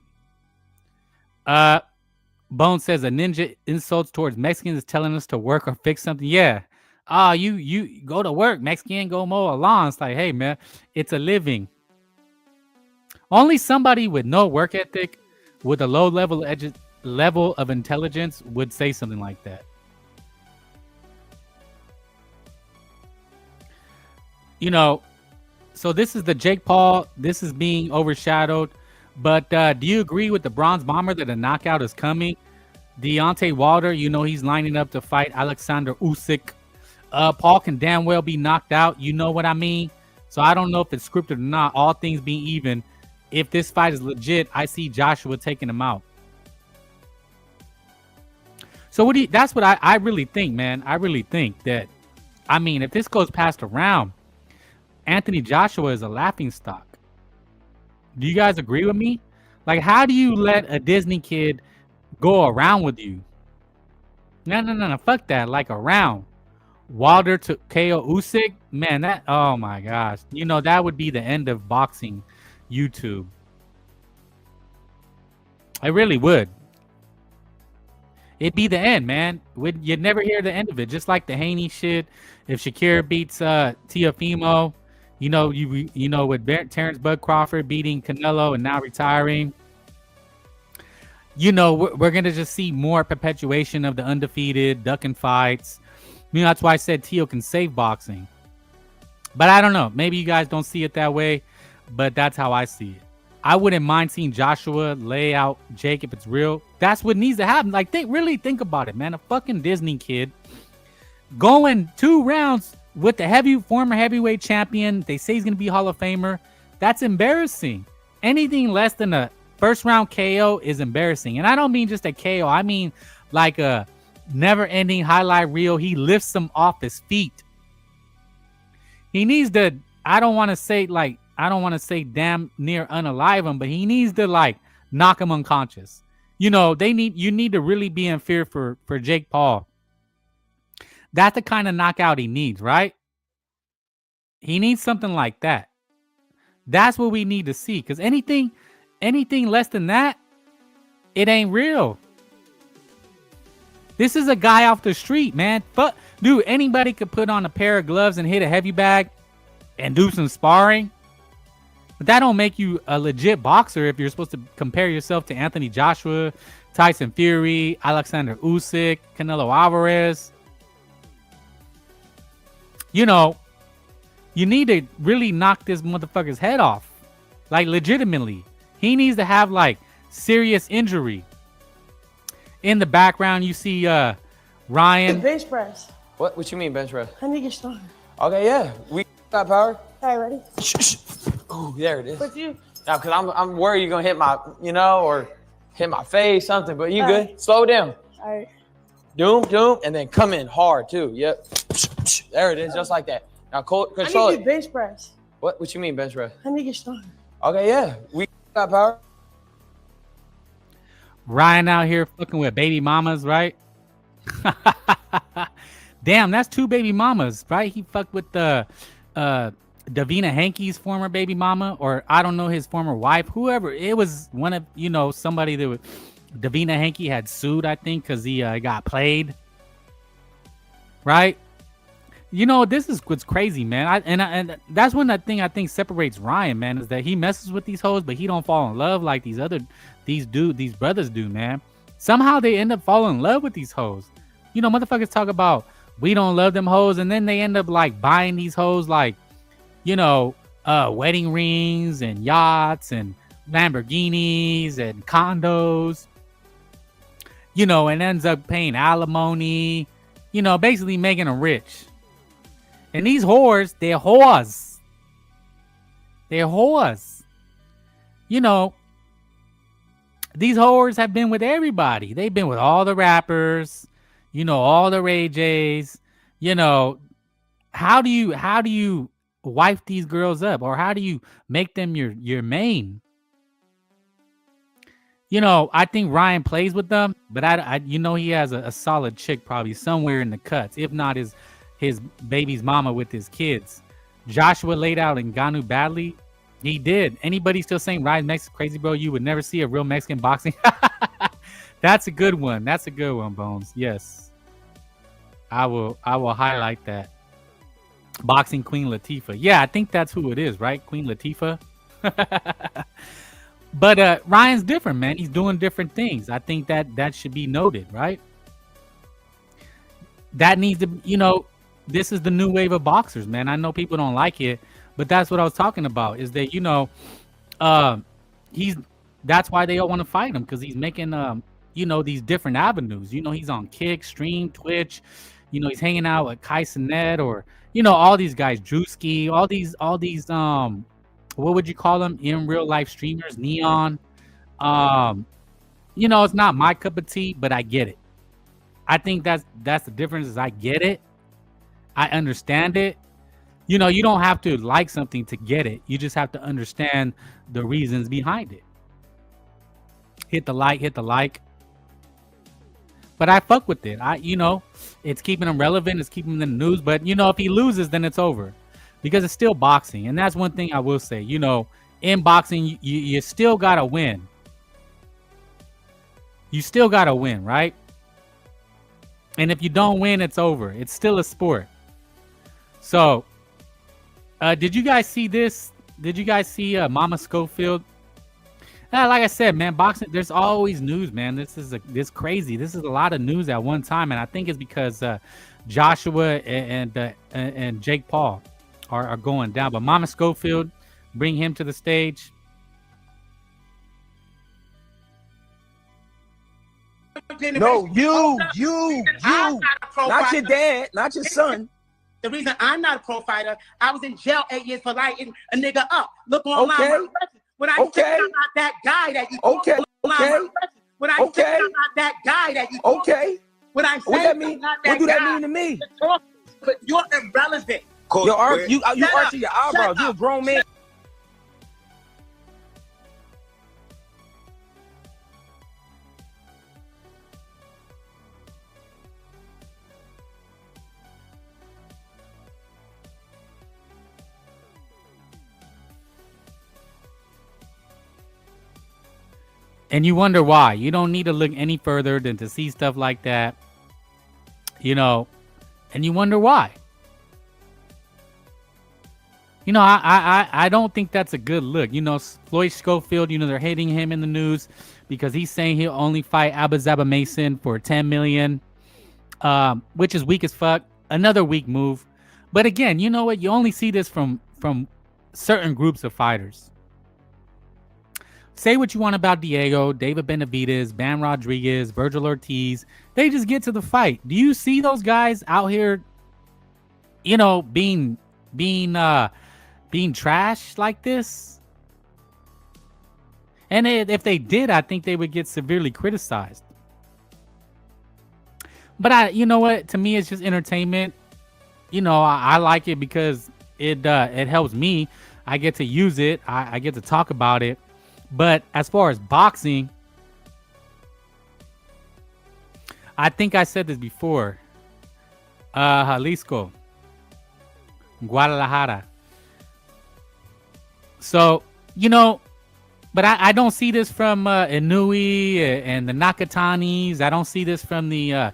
Bone says a ninja insults towards Mexicans is telling us to work or fix something. Yeah. You go to work, Mexican, go mow a lawn. It's like, hey, man, it's a living. Only somebody with no work ethic, with a low level of intelligence would say something like that. You know, so this is the Jake Paul. This is being overshadowed. But do you agree with the Bronze Bomber that a knockout is coming? Deontay Wilder, you know, he's lining up to fight Alexander Usyk. Paul can damn well be knocked out. You know what I mean? So I don't know if it's scripted or not. All things being even, if this fight is legit, I see Joshua taking him out. So that's what I really think, man. I really think that, I mean, if this goes past a round, Anthony Joshua is a laughingstock. Do you guys agree with me? Like, how do you let a Disney kid go around with you? No. Fuck that. Like a round. Wilder to KO Usyk. Man, that. Oh my gosh. You know that would be the end of boxing, YouTube. I really would. It'd be the end, man. You'd never hear the end of it. Just like the Haney shit. If Shakira beats Teofimo, you know with Terrence Bud Crawford beating Canelo and now retiring. You know, we're gonna just see more perpetuation of the undefeated ducking fights. You know, that's why I said Teo can save boxing. But I don't know. Maybe you guys don't see it that way, but that's how I see it. I wouldn't mind seeing Joshua lay out Jake if it's real. That's what needs to happen. Like, really think about it, man. A fucking Disney kid going 2 rounds with the former heavyweight champion. They say he's going to be Hall of Famer. That's embarrassing. Anything less than a first round KO is embarrassing. And I don't mean just a KO. I mean like a never ending highlight reel. He lifts him off his feet. He needs to, I don't want to say damn near unalive him, but he needs to like knock him unconscious. You know, you need to really be in fear for Jake Paul. That's the kind of knockout he needs, right? He needs something like that. That's what we need to see. Because anything less than that, it ain't real. This is a guy off the street, man. But dude, anybody could put on a pair of gloves and hit a heavy bag and do some sparring. But that don't make you a legit boxer if you're supposed to compare yourself to Anthony Joshua, Tyson Fury, Alexander Usyk, Canelo Alvarez. You know, you need to really knock this motherfucker's head off. Like, legitimately. He needs to have, like, serious injury. In the background, you see Ryan. Bench press. What you mean bench press? I need to get stronger. Okay, yeah. We got power. All right, ready? Oh, there it is. With you. Now, because I'm worried you're going to hit my, or hit my face, something, but you All good. right. Slow down. All right. Doom, and then come in hard, too. Yep. There it is, just like that. Now, control I need it. to bench press. What you mean bench press? I need to get stronger. Okay, yeah. We got power. Ryan out here fucking with baby mamas, right? Damn, that's 2 baby mamas, right? He fucked with the Davina Hankey's former baby mama, or I don't know, his former wife, whoever. It was one of, somebody that Davina Hankey had sued, I think, because he got played. Right? This is what's crazy, man. And that's one that thing I think separates Ryan, man, is that he messes with these hoes, but he don't fall in love like these brothers do, man. Somehow they end up falling in love with these hoes. Motherfuckers talk about we don't love them hoes, and then they end up like buying these hoes like, wedding rings and yachts and Lamborghinis and condos, and ends up paying alimony, basically making them rich. And these whores, they're whores. They're whores. These whores have been with everybody. They've been with all the rappers, all the Ray J's. How do you wife these girls up, or how do you make them your main? I think Ryan plays with them, but he has a solid chick probably somewhere in the cuts, if not his baby's mama with his kids. Joshua laid out Ngannou badly. He did. Anybody still saying Ryan Mexican crazy, bro? You would never see a real Mexican boxing. That's a good one. That's a good one, Bones. Yes. I will highlight that. Boxing Queen Latifah. Yeah, I think that's who it is, right? Queen Latifah. But Ryan's different, man. He's doing different things. I think that should be noted, right? That needs to, this is the new wave of boxers, man. I know people don't like it, but that's what I was talking about, is that, that's why they all want to fight him, because he's making, these different avenues. He's on Kick, Stream, Twitch. He's hanging out with Kai Cenat, or, all these guys, Drewski, all these, what would you call them in real life streamers? Neon. It's not my cup of tea, but I get it. I think that's the difference, is I get it. I understand it. You don't have to like something to get it. You just have to understand the reasons behind it. Hit the like. But I fuck with it. It's keeping him relevant. It's keeping him in the news. But if he loses, then it's over, because it's still boxing, and that's one thing I will say. In boxing, you still gotta win. You still gotta win, right? And if you don't win, it's over. It's still a sport. So, did you guys see this? Did you guys see Mama Schofield? Like I said, man, boxing, there's always news, man. This crazy. This is a lot of news at one time, and I think it's because Joshua and Jake Paul are going down. But Mama Schofield, bring him to the stage. No, you, not your dad, not your son. The reason I'm not a pro fighter, I was in jail 8 years for lighting a nigga up. Look online. Okay. When I say I'm not that guy that you okay. When I say I'm not that guy that you okay. When I say what that mean? What do that mean to me? But you're irrelevant. You arching your eyebrows. You're a grown man. And you wonder why. You don't need to look any further than to see stuff like that. And you wonder why. I don't think that's a good look. Floyd Schofield, they're hating him in the news because he's saying he'll only fight Abba Zaba Mason for $10 million, which is weak as fuck. Another weak move. But again, you know what? You only see this from certain groups of fighters. Say what you want about Diego, David Benavidez, Bam Rodriguez, Virgil Ortiz. They just get to the fight. Do you see those guys out here, being trash like this? And if they did, I think they would get severely criticized. But you know what? To me, it's just entertainment. I like it because it helps me. I get to use it. I get to talk about it. But as far as boxing, I think I said this before. Jalisco, Guadalajara. So, but I don't see this from Inui and the Nakatanis. I don't see this from the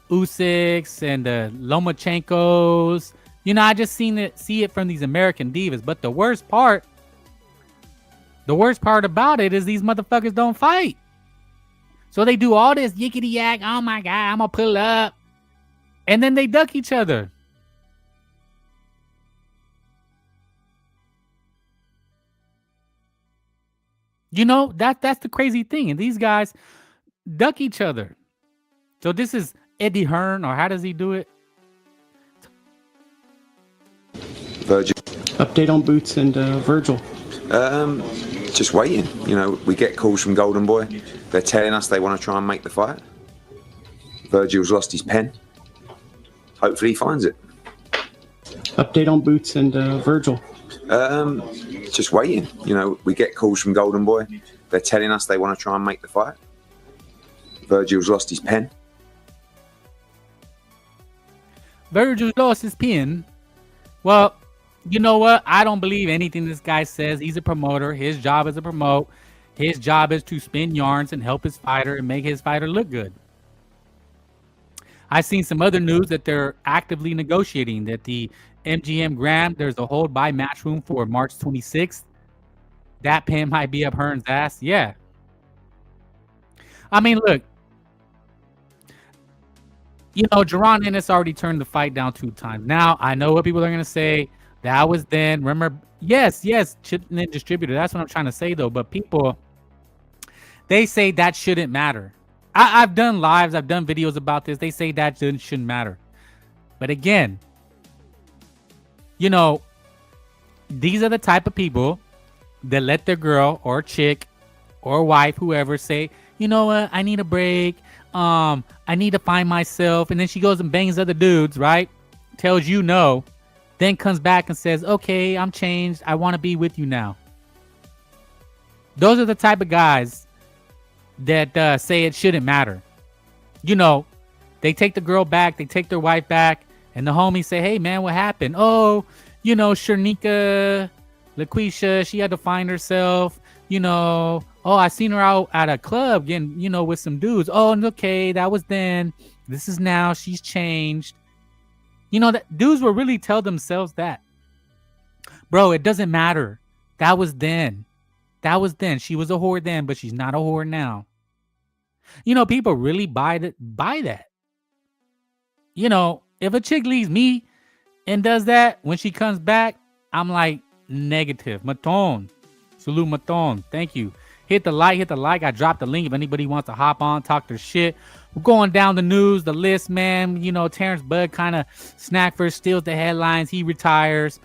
Usyks and the Lomachenkos. I just see it from these American divas. But the worst part about it is these motherfuckers don't fight. So they do all this yickety yak. Oh my God, I'm gonna pull up. And then they duck each other. That's the crazy thing. And these guys duck each other. So this is Eddie Hearn, or how does he do it? Virgil. Update on Boots and Virgil. Just waiting. We get calls from Golden Boy. They're telling us they want to try and make the fight. Virgil's lost his pen. Hopefully he finds it. Update on Boots and Virgil. Just waiting. We get calls from Golden Boy. They're telling us they want to try and make the fight. Virgil's lost his pen. Virgil lost his pen. Well, you know what? I don't believe anything this guy says. He's a promoter. His job is to promote. His job is to spin yarns and help his fighter and make his fighter look good. I've seen some other news that they're actively negotiating that the MGM Grand, there's a hold by Matchroom for March 26th. That pen might be up Hearn's ass. Yeah. I mean, look. Jaron Ennis already turned the fight down 2 times. Now, I know what people are going to say. That was then. Remember, yes, Chitlin distributor. That's what I'm trying to say, though. But people, they say that shouldn't matter. I've done lives. I've done videos about this. They say that shouldn't matter. But again, these are the type of people that let their girl or chick or wife, whoever, say, you know what, I need a break. I need to find myself. And then she goes and bangs other dudes, right? Tells you no. Then comes back and says, okay, I'm changed. I want to be with you now. Those are the type of guys that say it shouldn't matter. They take the girl back. They take their wife back. And the homies say, hey, man, what happened? Oh, Shernika, LaQuisha, she had to find herself. Oh, I seen her out at a club getting, with some dudes. Oh, okay, that was then. This is now. She's changed. That dudes will really tell themselves that. Bro, it doesn't matter. That was then. That was then. She was a whore then, but she's not a whore now. People really buy that. If a chick leaves me and does that, when she comes back, I'm like, negative. Maton. Salute Maton. Thank you. Hit the like. I dropped the link if anybody wants to hop on, talk their shit. We're going down the news, the list, man. Terrence Bud kind of Snackford steals the headlines. He retires.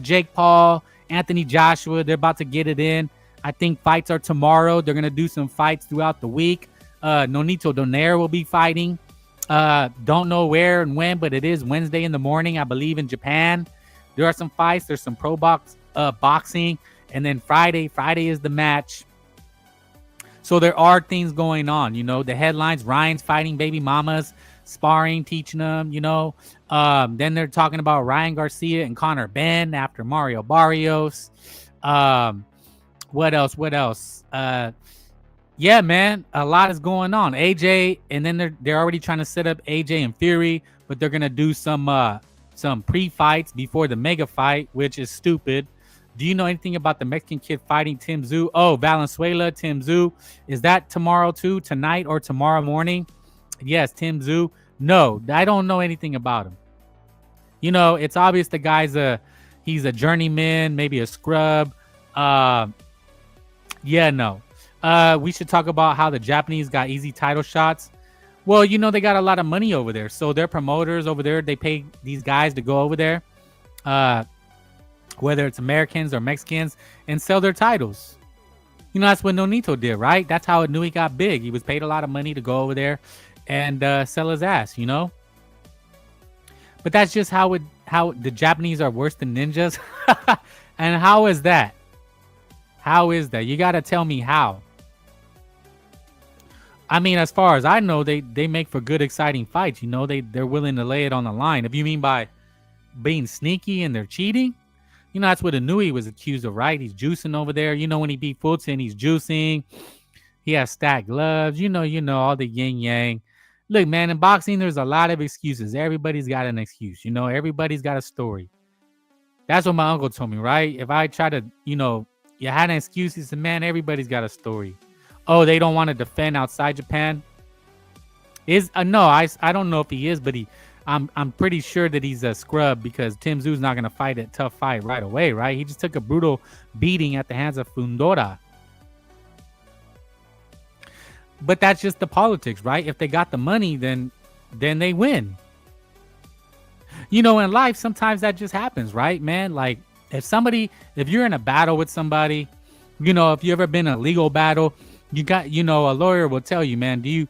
Jake Paul, Anthony Joshua, they're about to get it in. I think fights are tomorrow. They're going to do some fights throughout the week. Nonito Donaire will be fighting. Don't know where and when, but it is Wednesday in the morning, I believe, in Japan. There are some fights. There's some pro boxing. And then Friday is the match. So there are things going on, the headlines, Ryan's fighting baby mamas, sparring, teaching them, then they're talking about Ryan Garcia and Conor Benn after Mario Barrios. What else? Yeah, man, a lot is going on. AJ, and then they're already trying to set up AJ and Fury, but they're going to do some pre-fights before the mega fight, which is stupid. Do you know anything about the Mexican kid fighting Tim Tszyu? Oh, Valenzuela, Tim Tszyu. Is that tomorrow too? Tonight or tomorrow morning? Yes, Tim Tszyu. No, I don't know anything about him. It's obvious the guy's he's a journeyman, maybe a scrub. No. We should talk about how the Japanese got easy title shots. Well, they got a lot of money over there. So their promoters over there, they pay these guys to go over there. Whether it's Americans or Mexicans, and sell their titles. That's what Nonito did, right? That's how it knew he got big. He was paid a lot of money to go over there and sell his ass, But that's just how the Japanese are worse than ninjas. And how is that? How is that? You got to tell me how. I mean, as far as I know, they make for good, exciting fights. They're willing to lay it on the line. If you mean by being sneaky and they're cheating, that's what Inui was accused of, right? He's juicing over there. When he beat Fulton, he's juicing. He has stacked gloves. All the yin yang. Look, man, in boxing, there's a lot of excuses. Everybody's got an excuse. Everybody's got a story. That's what my uncle told me, right? If I try to, you had an excuse, he said, man, everybody's got a story. Oh, they don't want to defend outside Japan? No, I don't know if he is, but I'm pretty sure that he's a scrub because Tim Tszyu's not going to fight a tough fight right away, right? He just took a brutal beating at the hands of Fundora. But that's just the politics, right? If they got the money, then they win. In life, sometimes that just happens, right, man? Like, if you're in a battle with somebody, if you ever been in a legal battle, you got, a lawyer will tell you, man, if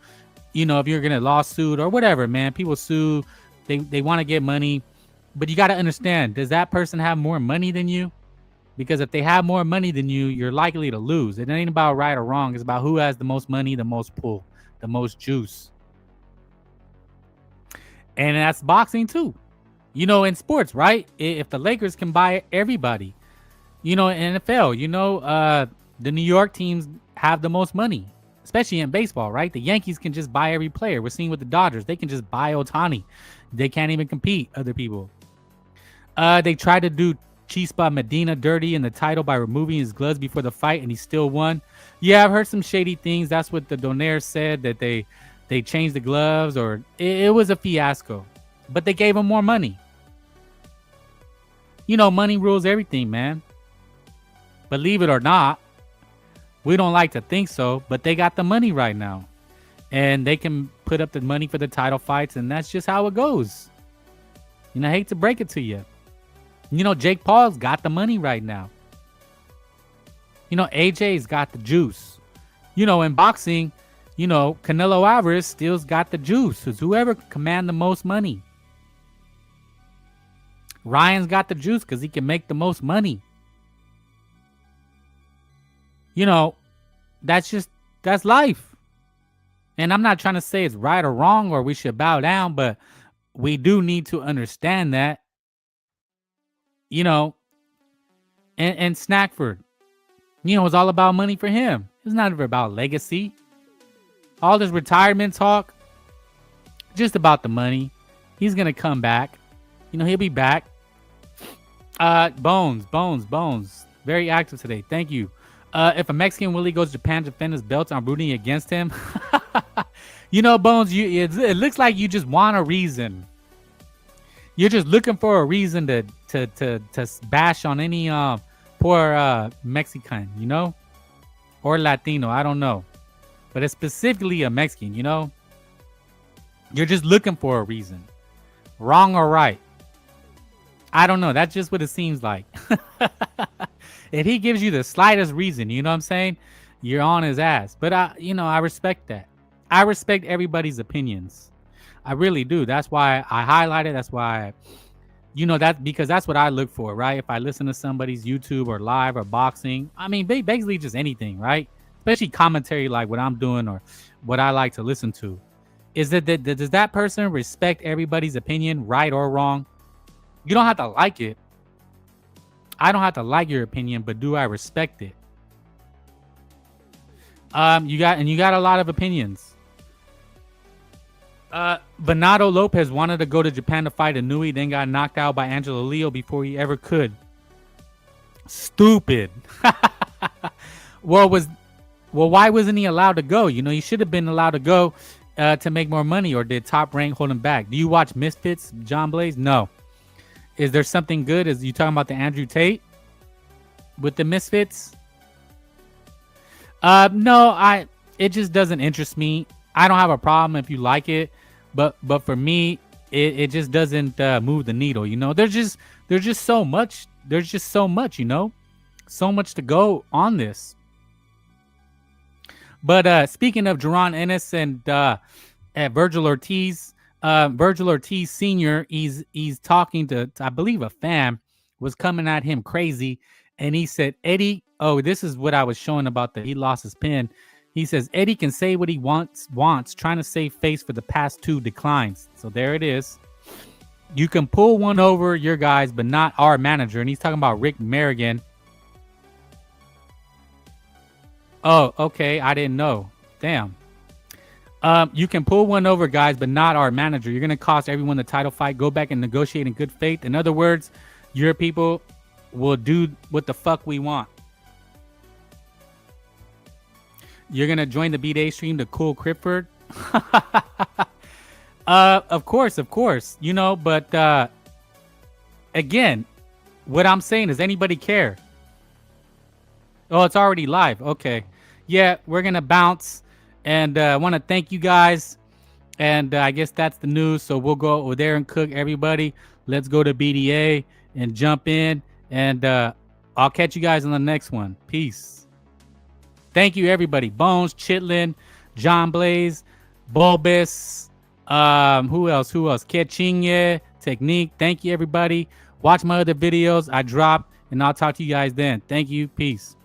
you're going to lawsuit or whatever, man, people sue. They want to get money, but you got to understand, does that person have more money than you? Because if they have more money than you, you're likely to lose. It ain't about right or wrong. It's about who has the most money, the most pull, the most juice. And that's boxing too. In sports, right? If the Lakers can buy everybody, in NFL, the New York teams have the most money, especially in baseball, right? The Yankees can just buy every player. We're seeing with the Dodgers. They can just buy Ohtani. They can't even compete, other people. They tried to do Chispa Medina dirty in the title by removing his gloves before the fight, and he still won. Yeah, I've heard some shady things. That's what the Donaire said, that they changed the gloves, or it was a fiasco. But they gave him more money. Money rules everything, man. Believe it or not, we don't like to think so, but they got the money right now. And they can put up the money for the title fights, and that's just how it goes. I hate to break it to you. Jake Paul's got the money right now. AJ's got the juice. In boxing, Canelo Alvarez still's got the juice. It's whoever can command the most money. Ryan's got the juice because he can make the most money. That's life. And I'm not trying to say it's right or wrong or we should bow down, but we do need to understand that, you know, and Snackford, you know, it's all about money for him. It's not ever about legacy. All this retirement talk, just about the money. He's going to come back. You know, he'll be back. Bones. Very active today. Thank you. If a Mexican Willie goes to Japan to defend his belt, I'm rooting against him. You know, Bones, it looks like you just want a reason. You're just looking for a reason to bash on any poor Mexican, you know? Or Latino, I don't know. But it's specifically a Mexican, you know? You're just looking for a reason. Wrong or right. I don't know. That's just what it seems like. If he gives you the slightest reason, you know what I'm saying? You're on his ass. But, I respect that. I respect everybody's opinions. I really do. That's why I highlight it. That's why, because that's what I look for, right? If I listen to somebody's YouTube or live or boxing, I mean, basically just anything, right? Especially commentary like what I'm doing or what I like to listen to. Is that does that person respect everybody's opinion, right or wrong? You don't have to like it. I don't have to like your opinion, but do I respect it? You got a lot of opinions. Bernardo Lopez wanted to go to Japan to fight Inoue, then got knocked out by Angelo Leo before he ever could. Stupid. Well, why wasn't he allowed to go? You know, he should have been allowed to go to make more money, or did Top Rank hold him back? Do you watch Misfits, John Blaze? No. Is there something good? Is you talking about the Andrew Tate with the Misfits? No, it just doesn't interest me. I don't have a problem if you like it, but for me, it just doesn't move the needle. You know, there's just so much. There's just so much. You know, so much to go on this. But speaking of Jaron Ennis and Virgil Ortiz, Virgil Ortiz Sr., he's talking to, I believe, a fan was coming at him crazy, and he said, Eddie, oh, this is what I was showing about he lost his pen. He says, Eddie can say what he wants, trying to save face for the past 2 declines. So there it is. You can pull one over your guys, but not our manager. And he's talking about Rick Merrigan. Oh, okay. I didn't know. Damn. You can pull one over, guys, but not our manager. You're going to cost everyone the title fight. Go back and negotiate in good faith. In other words, your people will do what the fuck we want. You're going to join the B-Day stream to cool Cripford? Of course. You know, but again, what I'm saying is, anybody care? Oh, it's already live. Okay. Yeah, we're going to bounce. And I want to thank you guys. And I guess that's the news. So we'll go over there and cook, everybody. Let's go to BDA and jump in. And I'll catch you guys on the next one. Peace. Thank you, everybody. Bones, Chitlin, John Blaze, Bulbous. Who else? Ketchinye, Technique. Thank you, everybody. Watch my other videos I drop. And I'll talk to you guys then. Thank you. Peace.